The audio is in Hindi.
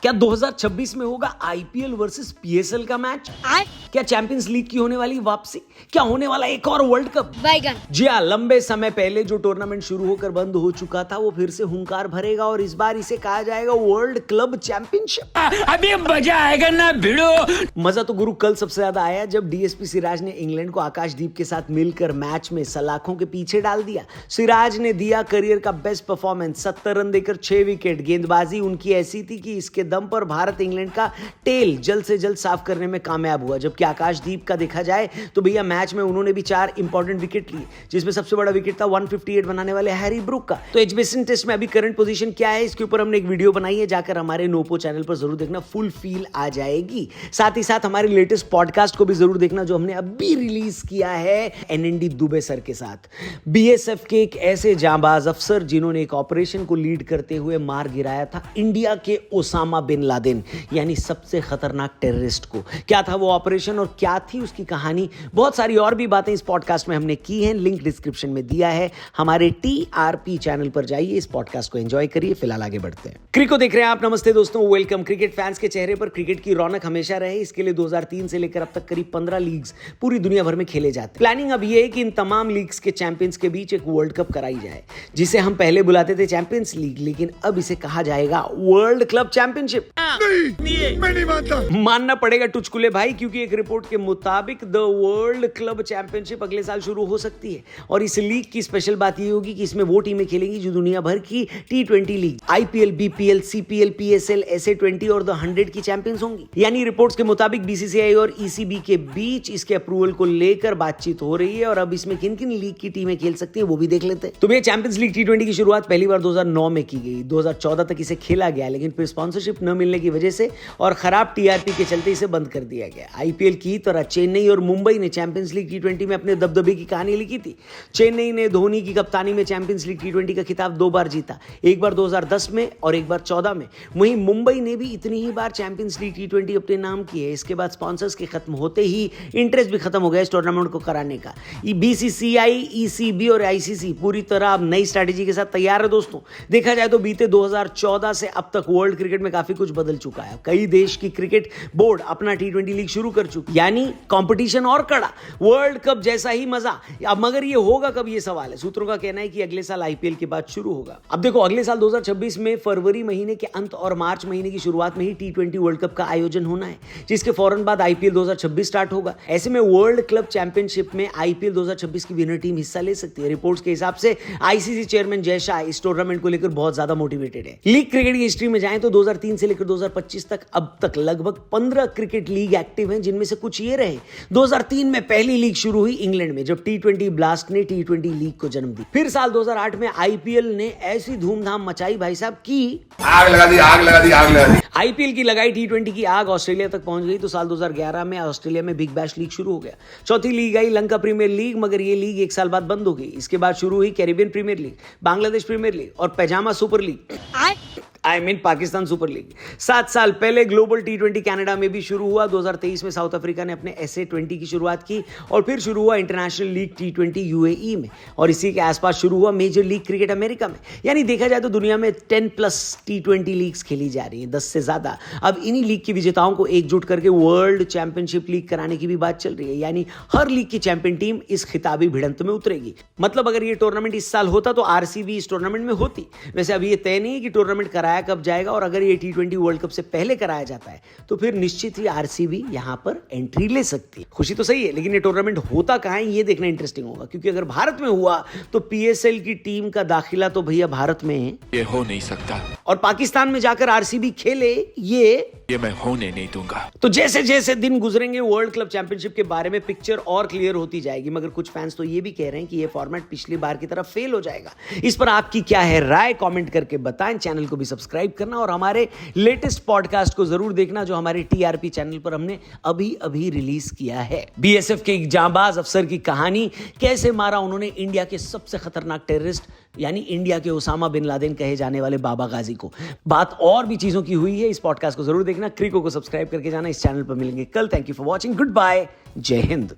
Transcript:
क्या 2026 में होगा आईपीएल वर्सेस पीएसएल का मैच? क्या चैंपियंस लीग की होने वाली वापसी? क्या होने वाला एक और वर्ल्ड कप? बैगन। जी हाँ, लंबे समय पहले जो टूर्नामेंट शुरू होकर बंद हो चुका था वो फिर से हुंकार भरेगा और इस बार इसे कहा जाएगा वर्ल्ड क्लब चैंपियनशिप। अभी मजा आएगा ना भिड़ो। मजा तो गुरु कल सबसे ज्यादा आया जब डीएसपी सिराज ने इंग्लैंड को आकाशदीप के साथ मिलकर मैच में सलाखों के पीछे डाल दिया। सिराज ने दिया करियर का बेस्ट परफॉर्मेंस, 70 रन देकर 6 विकेट। गेंदबाजी उनकी ऐसी थी कि इसके दम पर भारत इंग्लैंड का टेल जल्द से जल्द साफ करने में कामयाब हुआ। जबकि आकाशदीप का देखा जाए तो भैया मैच में उन्होंने भी 4 इंपॉर्टेंट विकेट लिए, जिसमें सबसे बड़ा विकेट था 158 बनाने वाले हैरी ब्रूक का। तो एजबेस्टन टेस्ट में अभी करंट पोजीशन क्या है इसके ऊपर हमने एक वीडियो बनाई है, जाकर हमारे नोपो चैनल पर जरूर देखना, फुल फील आ जाएगी। साथ ही साथ हमारे लेटेस्ट पॉडकास्ट को भी जरूर देखना जो हमने अभी रिलीज किया है एनएनडी दुबे सर के साथ। बीएसएफ के एक ऐसे जांबाज अफसर जिन्होंने एक ऑपरेशन को लीड करते हुए मार गिराया था इंडिया के ओसामा बिन लादेन, यानी सबसे खतरनाक टेररिस्ट को। क्या था वो ऑपरेशन और क्या थी उसकी कहानी, बहुत सारी और भी बातें इस पॉडकास्ट में हमने की हैं। लिंक डिस्क्रिप्शन में दिया है। हमारे टीआरपी चैनल पर जाइए, इस पॉडकास्ट को एंजॉय करिए। फिलहाल आगे बढ़ते हैं। क्रिको देख रहे हैं आप। नमस्ते दोस्तों, वेलकम। क्रिकेट फैंस के चेहरे पर क्रिकेट की रौनक हमेशा रहे, इसके लिए 2003 से लेकर अब तक करीब 15 लीग्स पूरी दुनिया भर में खेले जाते हैं। प्लानिंग अब ये है कि इन तमाम लीग्स के चैंपियंस के बीच एक वर्ल्ड कप कराई जाए, जिसे हम पहले बुलाते थे चैंपियंस लीग, लेकिन अब इसे कहा जाएगा वर्ल्ड क्लब चैंपियनशिप। मैं नहीं मानता। मानना पड़ेगा टुचकुले भाई, क्योंकि एक रिपोर्ट के मुताबिक द वर्ल्ड क्लब चैंपियनशिप अगले साल शुरू हो सकती है। और इस लीग की स्पेशल बात ये होगी कि इसमें वो टीमें खेलेंगी जो दुनिया भर की T20 league, IPL, BPL, CPL, PSL, SA20 और द 100 की चैंपियंस होंगी। यानी रिपोर्ट्स के मुताबिक बीसीसीआई और ईसीबी के बीच इसके अप्रूवल को लेकर बातचीत हो रही है और अब इसमें किन किन लीग की टीमें खेल सकती है वो भी देख लेते हैं। तो भैया चैंपियंस लीग T20 की शुरुआत पहली बार 2009 में की गई। 2014 तक इसे खेला गया, लेकिन फिर स्पॉन्सरशिप न मिलने की वजह से और खराब टीआरपी के चलते इसे बंद कर दिया गया। आईपीएल की तरह चेन्नई और मुंबई ने चैंपियंस लीग T20 में अपने दबदबे की कहानी लिखी थी। चेन्नई ने धोनी की कप्तानी में चैंपियंस लीग T20 का खिताब 2 बार जीता, एक बार 2010 में और एक बार 14 में। वहीं मुंबई ने भी इतनी ही बार चैंपियंस लीग T20 अपने नाम की है। इसके बाद स्पॉन्सर्स के खत्म होते ही इंटरेस्ट भी खत्म हो गया इस टूर्नामेंट को कराने का। बीसीसीआई, ईसीबी और आईसीसी पूरी तरह अब नई स्ट्रैटेजी के साथ तैयार है। दोस्तों देखा जाए तो बीते 2014 से अब तक वर्ल्ड क्रिकेट में काफी कुछ बदल चुका है। कई देश की क्रिकेट बोर्ड अपना T20 लीग शुरू कर चुकी, यानी कंपटीशन और कड़ा, वर्ल्ड कप जैसा ही मजा। अब मगर ये होगा कब, ये सवाल है। सूत्रों का कहना है कि अगले साल आईपीएल के बाद शुरू होगा। अब देखो, अगले साल 2026 में फरवरी महीने के अंत और मार्च महीने की शुरुआत में ही T20 वर्ल्ड कप का आयोजन होना है, जिसके फौरन बाद आईपीएल 2026 स्टार्ट होगा। ऐसे में वर्ल्ड क्लब चैंपियनशिप में आईपीएल 2026 की विनर टीम हिस्सा ले सकती है। रिपोर्ट्स के हिसाब से आईसीसी चेयरमैन जय शाह इस टूर्नामेंट को लेकर बहुत ज्यादा मोटिवेटेड है। लीग क्रिकेट की हिस्ट्री में जाएं तो 2003 से लेकर 2025 तक अब तक लगभग 15 क्रिकेट लीग एक्टिव हैं, जिनमें से कुछ ये रहे। 2003 में पहली लीग शुरू हुई इंग्लैंड में, जब T20 ब्लास्ट ने T20 लीग को जन्म दी। फिर साल 2008 में आईपीएल ने ऐसी धूमधाम मचाई भाई साहब की आग लगा दी। आईपीएल की लगाई T20 की आग ऑस्ट्रेलिया तक पहुंच गई। तो साल 2011 में ऑस्ट्रेलिया में बिग बैश लीग शुरू हो गया। चौथी लीग आई लंका प्रीमियर लीग, मगर ये लीग 1 साल बाद बंद हो गई। इसके बाद शुरू हुई Caribbean Premier League, Bangladesh Premier League और पैजामा Super League, Pakistan Super League. 7 साल पहले ग्लोबल T20 कनाडा में भी शुरू हुआ। 2023 में साउथ अफ्रीका ने अपने SA20 की शुरुआत की और फिर शुरू हुआ इंटरनेशनल लीग T20 यूएई में, और इसी के आसपास शुरू हुआ मेजर लीग क्रिकेट अमेरिका में। यानी देखा जाए तो दुनिया में 10+ T20 लीग्स खेली जा रही है, 10 से ज्यादा। अब इन्हीं लीग की विजेताओं को एकजुट करके वर्ल्ड चैंपियनशिप लीग कराने की भी बात चल रही है, यानी हर लीग की चैंपियन टीम इस खिताबी भिड़ंत में उतरेगी। मतलब अगर ये टूर्नामेंट इस साल होता तो आरसीबी इस टूर्नामेंट में होती। वैसे अभी ये तय नहीं है कि टूर्नामेंट कराया कब जाएगा, और अगर ये T20 वर्ल्ड कप से पहले कराया जाता है तो फिर निश्चित ही आरसीबी यहां पर एंट्री ले सकती है। खुशी तो सही है, लेकिन ये टूर्नामेंट होता कहां है ये देखना इंटरेस्टिंग होगा, क्योंकि अगर भारत में हुआ तो पीएसएल की टीम का दाखिला तो भैया भारत में है, ये हो नहीं सकता। और पाकिस्तान में जाकर आरसीबी खेले ये मैं होने नहीं दूंगा। तो जैसे जैसे दिन गुजरेंगे वर्ल्ड क्लब चैंपियनशिप के बारे में पिक्चर और क्लियर होती जाएगी। मगर कुछ फैंस तो ये भी कह रहे हैं कि ये फॉर्मेट पिछली बार की तरह फेल हो जाएगा। इस पर आपकी क्या है राय, कमेंट करके बताएं। चैनल को भी सब्सक्राइब करना और हमारे लेटेस्ट पॉडकास्ट को जरूर देखना जो हमारे टीआरपी चैनल पर हमने अभी अभी रिलीज किया है। बीएसएफ के एक जांबाज अफसर की कहानी, कैसे मारा उन्होंने इंडिया के सबसे खतरनाक टेररिस्ट यानी इंडिया के ओसामा बिन लादेन कहे जाने वाले बाबा गाजी को। बात और भी चीजों की हुई है, इस पॉडकास्ट को जरूर देखना। क्रिको को सब्सक्राइब करके जाना, इस चैनल पर मिलेंगे कल। Thank you for watching, good bye, जय हिंद।